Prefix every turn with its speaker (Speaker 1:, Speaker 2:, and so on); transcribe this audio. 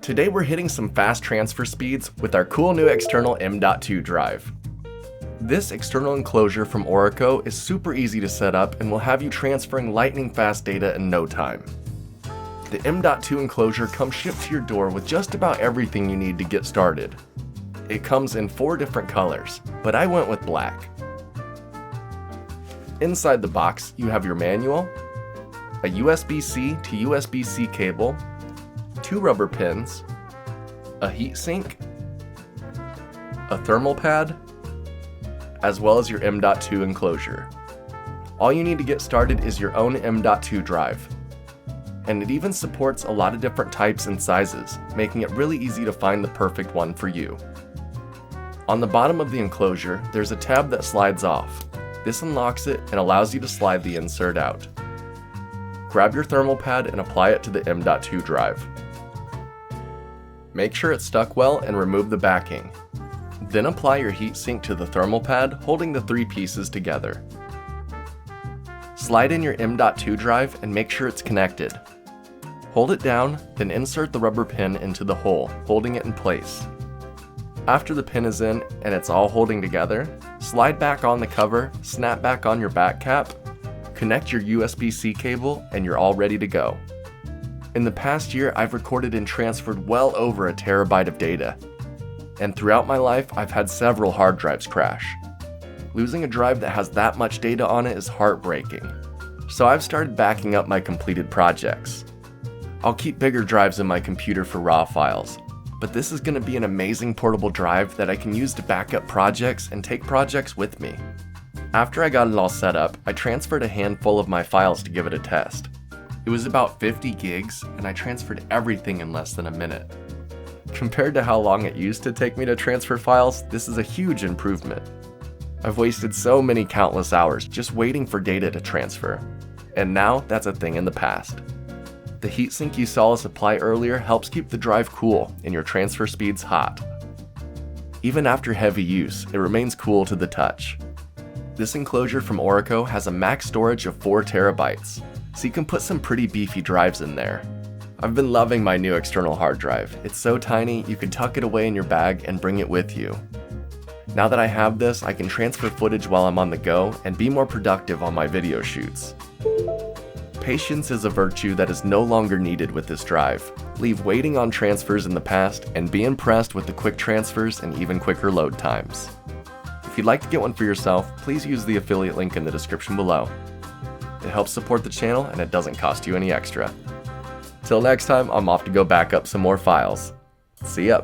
Speaker 1: Today we're hitting some fast transfer speeds with our cool new external M.2 drive. This external enclosure from Orico is super easy to set up and will have you transferring lightning fast data in no time. The M.2 enclosure comes shipped to your door with just about everything you need to get started. It comes in 4 different colors, but I went with black. Inside the box, you have your manual, a USB-C to USB-C cable, 2 rubber pins, a heatsink, a thermal pad, as well as your M.2 enclosure. All you need to get started is your own M.2 drive. And it even supports a lot of different types and sizes, making it really easy to find the perfect one for you. On the bottom of the enclosure, there's a tab that slides off. This unlocks it and allows you to slide the insert out. Grab your thermal pad and apply it to the M.2 drive. Make sure it's stuck well and remove the backing. Then apply your heatsink to the thermal pad, holding the 3 pieces together. Slide in your M.2 drive and make sure it's connected. Hold it down, then insert the rubber pin into the hole, holding it in place. After the pin is in and it's all holding together, slide back on the cover, snap back on your back cap, connect your USB-C cable, and you're all ready to go. In the past year, I've recorded and transferred well over 1 terabyte of data. And throughout my life, I've had several hard drives crash. Losing a drive that has that much data on it is heartbreaking. So I've started backing up my completed projects. I'll keep bigger drives in my computer for raw files, but this is going to be an amazing portable drive that I can use to back up projects and take projects with me. After I got it all set up, I transferred a handful of my files to give it a test. It was about 50 gigs, and I transferred everything in less than a minute. Compared to how long it used to take me to transfer files, this is a huge improvement. I've wasted so many countless hours just waiting for data to transfer, and now that's a thing in the past. The heatsink you saw us apply earlier helps keep the drive cool and your transfer speeds hot. Even after heavy use, it remains cool to the touch. This enclosure from Orico has a max storage of 4 terabytes, so you can put some pretty beefy drives in there. I've been loving my new external hard drive. It's so tiny you can tuck it away in your bag and bring it with you. Now that I have this, I can transfer footage while I'm on the go and be more productive on my video shoots. Patience is a virtue that is no longer needed with this drive. Leave waiting on transfers in the past and be impressed with the quick transfers and even quicker load times. If you'd like to get one for yourself, please use the affiliate link in the description below. It helps support the channel and it doesn't cost you any extra. Till next time, I'm off to go back up some more files. See ya!